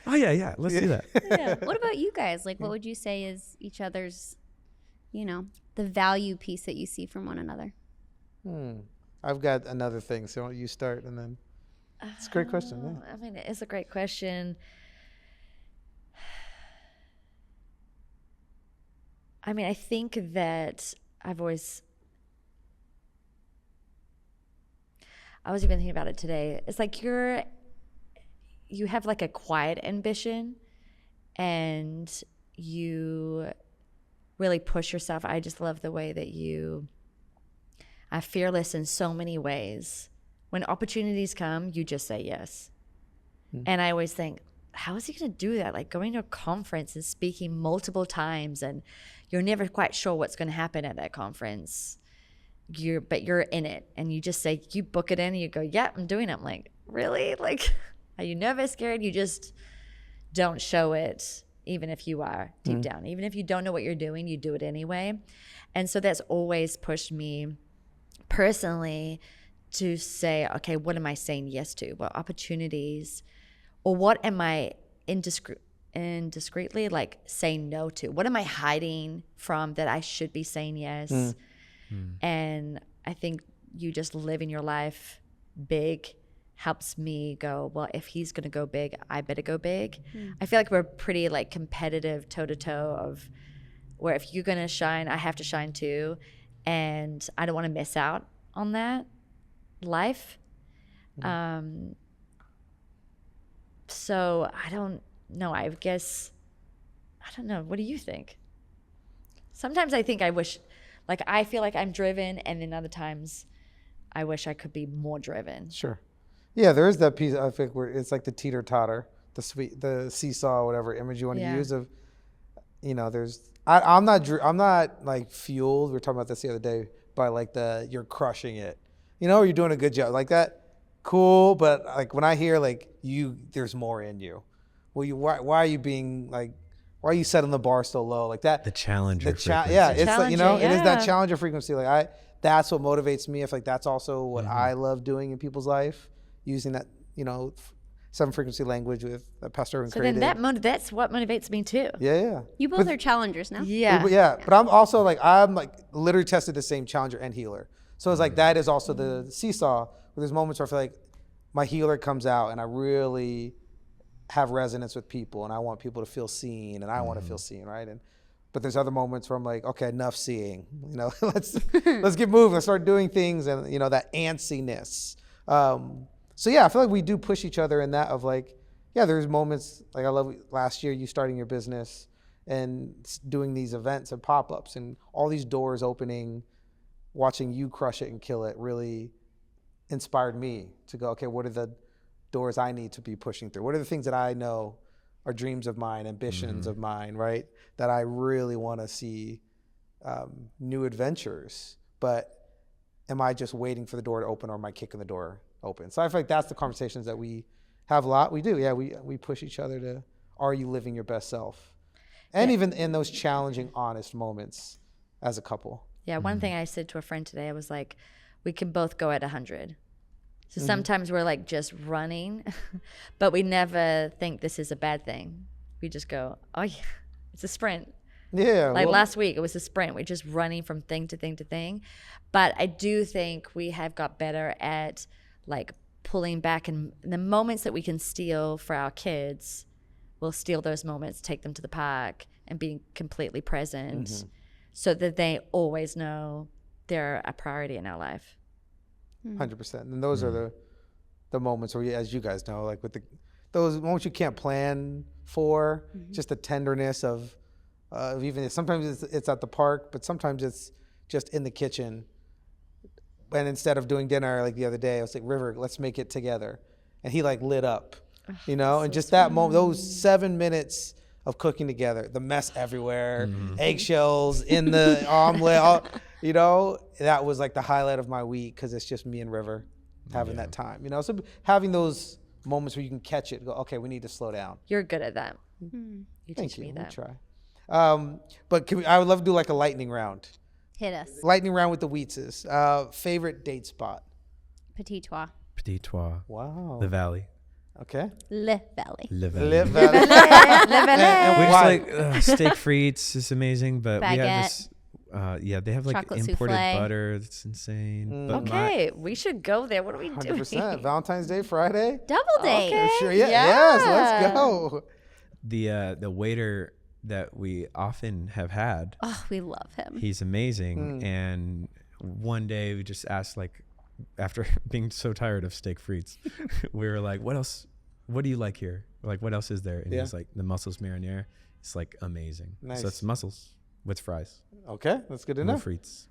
oh yeah, let's do that. Yeah. What about you guys? Like, what would you say is each other's, the value piece that you see from one another? I've got another thing, so why don't you start, and then it's a great question. Yeah. I mean, it is a great question. I mean, I think that I was even thinking about it today. It's like you have like a quiet ambition, and you really push yourself. I just love the way that you are fearless in so many ways. When opportunities come, you just say yes. And I always think, how is he going to do that? Like, going to a conference and speaking multiple times, and you're never quite sure what's going to happen at that conference. But you're in it, and you just say, you book it in, and you go, yeah, I'm doing it. I'm like, really? Like, are you nervous, scared? You just don't show it, even if you are deep down. Even if you don't know what you're doing, you do it anyway. And so that's always pushed me personally to say, okay, what am I saying yes to? What opportunities, or what am I indiscreetly like saying no to? What am I hiding from that I should be saying yes? And I think you just living your life big helps me go, well, if he's going to go big, I better go big. I feel like we're pretty like competitive toe to toe of where if you're going to shine, I have to shine too. And I don't want to miss out on that life. So I don't know. I guess, I don't know. What do you think? Sometimes I think I wish, like, I feel like I'm driven, and then other times I wish I could be more driven. Sure. Yeah, there is that piece, I think, where it's like the teeter-totter, the seesaw, whatever image you want to use of, I'm not like fueled. We were talking about this the other day by like you're crushing it, or you're doing a good job like that. Cool. But like when I hear like there's more in you. Well, why are you being like, why are you setting the bar so low like that? The challenger frequency. Yeah, it's like, it is that yeah. challenger frequency. Like that's what motivates me. If like that's also what I love doing in people's life, using that, Seven Frequency Language with Pastor Irwin So created. then that's what motivates me too. Yeah. You both are challengers now. Yeah. But I'm also I'm literally tested the same challenger and healer. So it's like that is also the seesaw, where there's moments where I feel like my healer comes out and I really have resonance with people and I want people to feel seen and I want to feel seen, right? But there's other moments where I'm like, okay, enough seeing, let's get moving, let's start doing things, and that antsiness. So yeah, I feel like we do push each other in that of there's moments I love last year you starting your business and doing these events and pop-ups and all these doors opening, watching you crush it and kill it really inspired me to go, okay, what are the doors I need to be pushing through? What are the things that I know are dreams of mine, ambitions of mine, right? That I really want to see new adventures, but am I just waiting for the door to open or am I kicking the door open? So I feel like that's the conversations that we have a lot. We do, we push each other to, are you living your best self? And even in those challenging, honest moments as a couple. Yeah, one thing I said to a friend today, I was like, we can both go at 100. So sometimes we're just running, but we never think this is a bad thing. We just go, oh yeah, it's a sprint. Yeah. Last week, it was a sprint. We're just running from thing to thing to thing. But I do think we have got better at pulling back, and the moments that we can steal for our kids, we'll steal those moments, take them to the park and be completely present so that they always know they're a priority in our life. 100%. And those are the moments where, as you guys know, with those moments you can't plan for, just the tenderness of even sometimes it's at the park, but sometimes it's just in the kitchen. And instead of doing dinner the other day, I was like, River, let's make it together. And he lit up, and just that moment, those 7 minutes of cooking together, the mess everywhere, eggshells in the omelet, that was the highlight of my week, because it's just me and River having that time, so having those moments where you can catch it, go, okay, we need to slow down. You're good at that. You Thank teach you. me that. We'll try. But I would love to do a lightning round. Hit us. Lightning round with the Weitses. Favorite date spot? Petit Trois. Petit Trois. Wow. The Valley. Okay. Le Valley. Le Valley. Live Valley. Le Which Why? steak frites is amazing, but we have Baguette. this. They have Chocolate imported souffle. butter. That's insane. But Okay, we should go there. What are we doing? 100%. Valentine's Day, Friday. Double date. Okay. For sure. Yeah. Yeah. Yes. Let's go. the waiter that we often have had, Oh, we love him. he's amazing. And one day we just asked, after being so tired of steak frites, we were like, what else? What do you like here? What else is there? And he's like, the mussels marinara. It's amazing. Nice. So it's mussels with fries. Okay. That's good to No know. frites.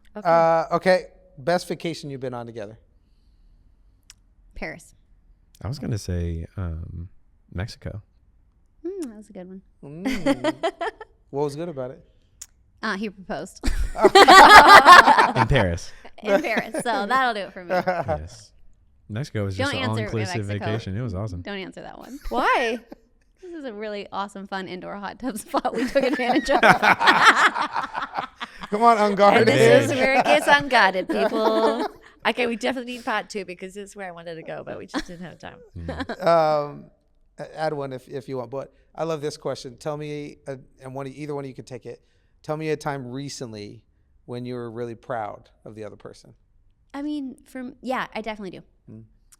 Okay. Best vacation you've been on together? Paris. I was going to say Mexico. That was a good one. What was good about it? He proposed In Paris. in Paris, so that'll do it for me. Yes. Mexico was just Don't an answer all-inclusive Mexico. vacation. It was awesome. Don't answer that one. Why? This is a really awesome, fun indoor hot tub spot we took advantage of. Come on, Unguarded. This is where it gets unguarded, people. Okay, we definitely need part 2 because this is where I wanted to go, but we just didn't have time. Add one if you want, but I love this question. Tell me, and either one of you can take it. Tell me a time recently when you were really proud of the other person. I mean, I definitely do.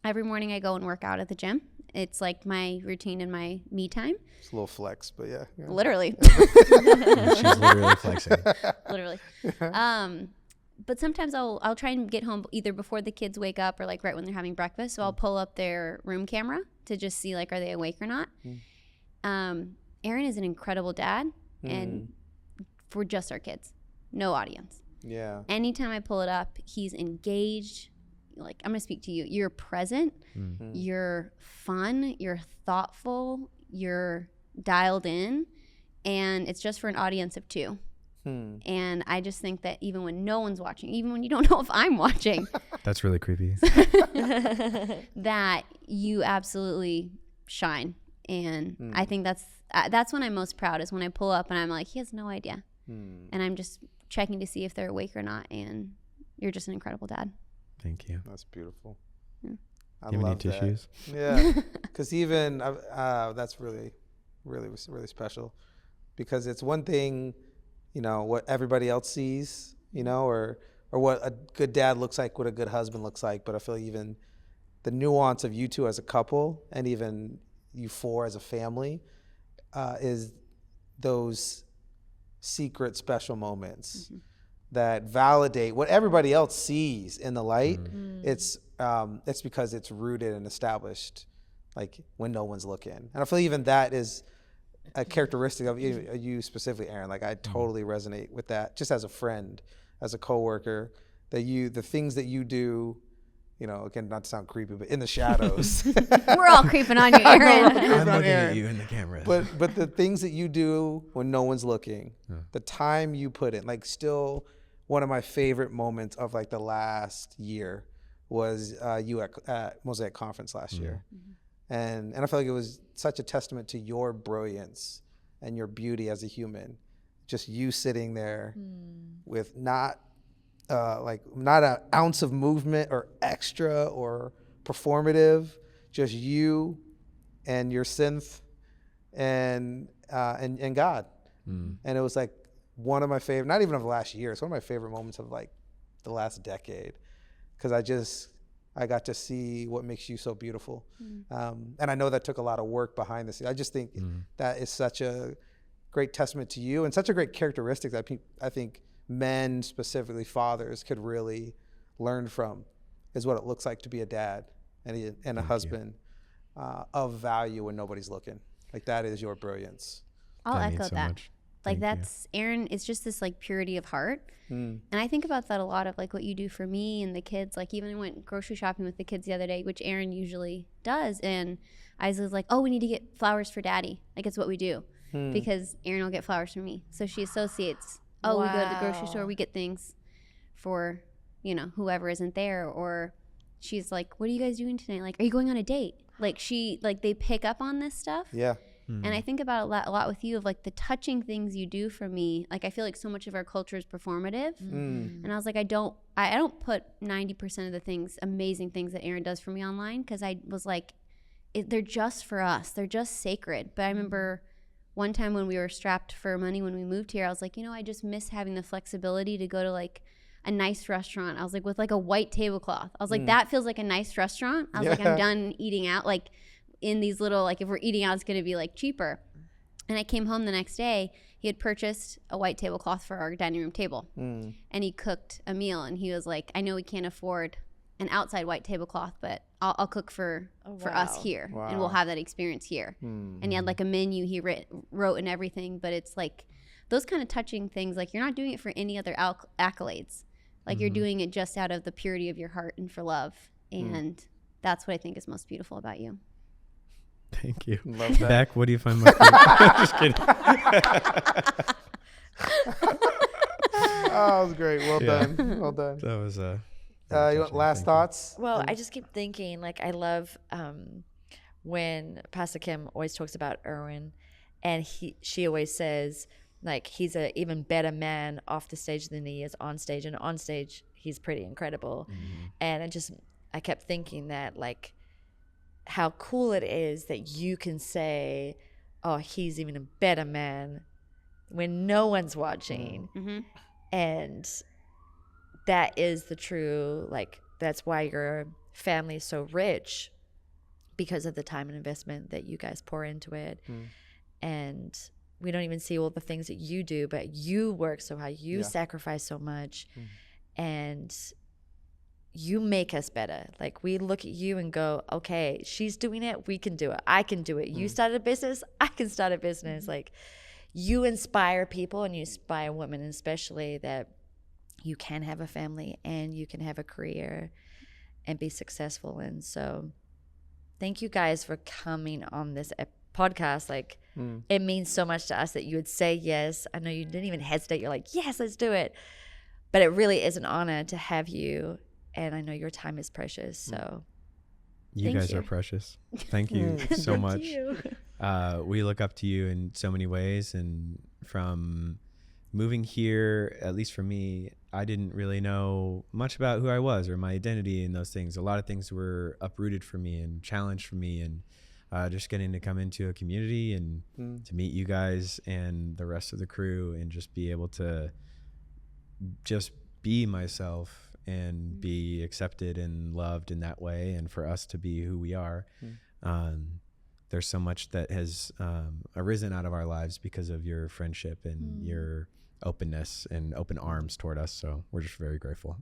Every morning I go and work out at the gym. It's my routine and my me time. It's a little flex, but yeah. Literally. She's literally flexing. Literally. But sometimes I'll try and get home either before the kids wake up or right when they're having breakfast. So I'll pull up their room camera to just see are they awake or not. Aaron is an incredible dad, and for just our kids, no audience. Yeah. Anytime I pull it up, he's engaged. I'm gonna speak to you. You're present. You're fun. You're thoughtful. You're dialed in, and it's just for an audience of 2. And I just think that even when no one's watching, even when you don't know if I'm watching, That's really creepy. that you absolutely shine. And I think that's when I'm most proud, is when I pull up and I'm like, he has no idea. And I'm just checking to see if they're awake or not. And you're just an incredible dad. Thank you. That's beautiful. I Do you have any love that. tissues? Yeah, because even that's really, really special, because it's one thing, what everybody else sees, or what a good dad looks like, what a good husband looks like. But I feel even the nuance of you two as a couple, and even you four as a family, is those secret special moments that validate what everybody else sees in the light. It's because it's rooted and established, like when no one's looking. And I feel even that is a characteristic of you specifically, Aaron. Like I totally resonate with that, just as a friend, as a coworker, that the things that you do, again, not to sound creepy, but in the shadows. We're all creeping on you, Aaron. I'm looking at you in the camera. But the things that you do when no one's looking, the time you put in, like still one of my favorite moments of like the last year was you at Mosaic Conference last year. And I feel like it was such a testament to your brilliance and your beauty as a human. Just you sitting there with not an ounce of movement or extra or performative, just you and your synth and God. And it was like one of my favorite, not even of the last year, it's one of my favorite moments of like the last decade, because I got to see what makes you so beautiful. And I know that took a lot of work behind the scenes. I just think that is such a great testament to you, and such a great characteristic that I think men, specifically fathers, could really learn from, is what it looks like to be a dad and a husband of value when nobody's looking. Like that is your brilliance. I'll That means echo so that. much. Like Thank you. that's Aaron. It's just this like purity of heart. And I think about that a lot, of like what you do for me and the kids. Like even I went grocery shopping with the kids the other day, which Aaron usually does. And I was like, oh, we need to get flowers for daddy. Like it's what we do, because Aaron will get flowers for me. So she associates, we go to the grocery store, we get things for, whoever isn't there. Or she's like, what are you guys doing tonight? Like, are you going on a date? Like they pick up on this stuff. Yeah. And I think about a lot with you, of like the touching things you do for me. Like I feel like so much of our culture is performative. And I was like, I don't put 90% of the amazing things that Aaron does for me online, because I was like, they're just for us. They're just sacred. But I remember one time when we were strapped for money when we moved here, I was like, I just miss having the flexibility to go to like a nice restaurant. I was like, with like a white tablecloth. I was like, that feels like a nice restaurant. I was like, I'm done eating out. Like in these little, like if we're eating out, it's going to be like cheaper. And I came home the next day, he had purchased a white tablecloth for our dining room table. And he cooked a meal, and he was like, I know we can't afford an outside white tablecloth, but I'll cook for us here. And we'll have that experience here. And he had like a menu he wrote and everything. But it's like those kind of touching things, like you're not doing it for any other accolades. Like you're doing it just out of the purity of your heart and for love. And that's what I think is most beautiful about you. Thank you. Love that. Beck, what do you find most beautiful? Just kidding. Oh, that was great. Well done. Well done. That was You want last thoughts? Well, I just keep thinking, like, I love when Pastor Kim always talks about Erwin, and she always says, like, he's an even better man off the stage than he is on stage, and on stage he's pretty incredible. And I kept thinking that, like, how cool it is that you can say, oh, he's even a better man when no one's watching. And that is the true, like, that's why your family is so rich, because of the time and investment that you guys pour into it. And we don't even see all the things that you do, but you work so hard, you sacrifice so much, and you make us better. Like, we look at you and go, okay, she's doing it, we can do it, I can do it. You started a business, I can start a business. Like, you inspire people, and you inspire women especially, that you can have a family and you can have a career and be successful. And so thank you guys for coming on this podcast. Like, it means so much to us that you would say yes. I know you didn't even hesitate. You're like, yes, let's do it. But it really is an honor to have you. And I know your time is precious. So you guys are precious. Thank you so much. You. We look up to you in so many ways, and from moving here, at least for me, I didn't really know much about who I was or my identity in those things. A lot of things were uprooted for me and challenged for me, and just getting to come into a community and to meet you guys and the rest of the crew and just be able to just be myself and be accepted and loved in that way, and for us to be who we are. There's so much that has arisen out of our lives because of your friendship and your openness and open arms toward us. So we're just very grateful.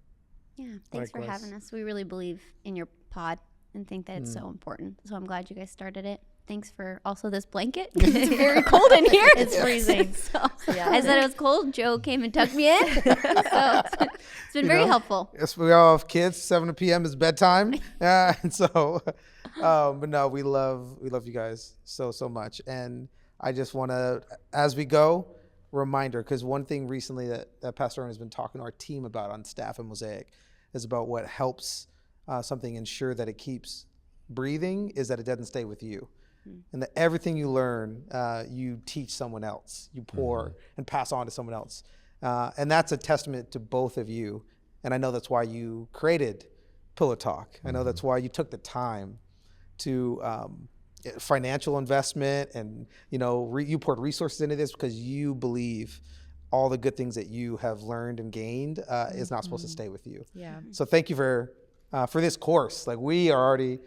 Yeah, thanks for having us. We really believe in your pod and think that it's so important. So I'm glad you guys started it. Thanks for also this blanket. It's very cold in here. It's freezing. So I said it was cold. Joe came and tucked me in. So it's been very helpful. Yes, we all have kids. 7 p.m. is bedtime. And so, but no, we love you guys so much. And I just want to, as we go, reminder, because one thing recently that Pastor Aaron has been talking to our team about on staff at Mosaic is about what helps something ensure that it keeps breathing is that it doesn't stay with you. And that everything you learn, you teach someone else. You pour and pass on to someone else. And that's a testament to both of you. And I know that's why you created Pillow Talk. I know that's why you took the time to financial investment and, you poured resources into this because you believe all the good things that you have learned and gained is not supposed to stay with you. Yeah. So thank you for this course. Like, we are already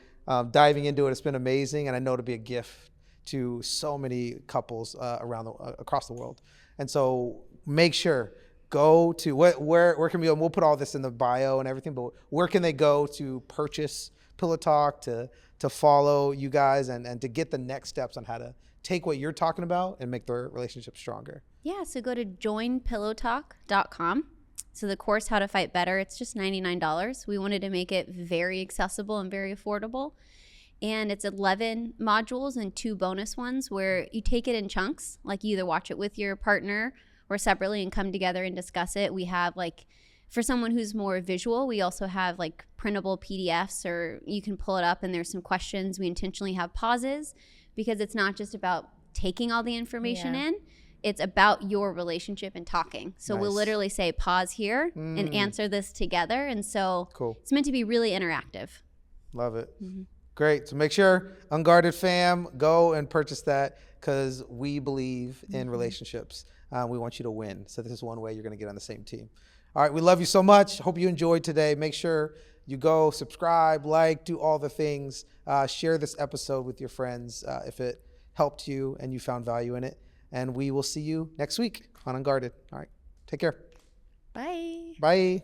diving into it. It's been amazing, and I know it'll be a gift to so many couples across the world. And so make sure, go to where can we go? And we'll put all this in the bio and everything, but where can they go to purchase Pillow Talk, to follow you guys and to get the next steps on how to take what you're talking about and make their relationship stronger? Yeah, so go to joinpillowtalk.com. So the course, How to Fight Better, it's just $99. We wanted to make it very accessible and very affordable. And it's 11 modules and 2 bonus ones where you take it in chunks. Like, you either watch it with your partner or separately and come together and discuss it. We have, like, for someone who's more visual, we also have like printable PDFs, or you can pull it up and there's some questions. We intentionally have pauses because it's not just about taking all the information in. It's about your relationship and talking. So we'll literally say, pause here and answer this together. And so it's meant to be really interactive. Love it. Great. So make sure, Unguarded fam, go and purchase that, because we believe in relationships. We want you to win. So this is one way you're going to get on the same team. All right. We love you so much. Hope you enjoyed today. Make sure you go subscribe, like, do all the things. Share this episode with your friends if it helped you and you found value in it. And we will see you next week on Unguarded. All right. Take care. Bye. Bye.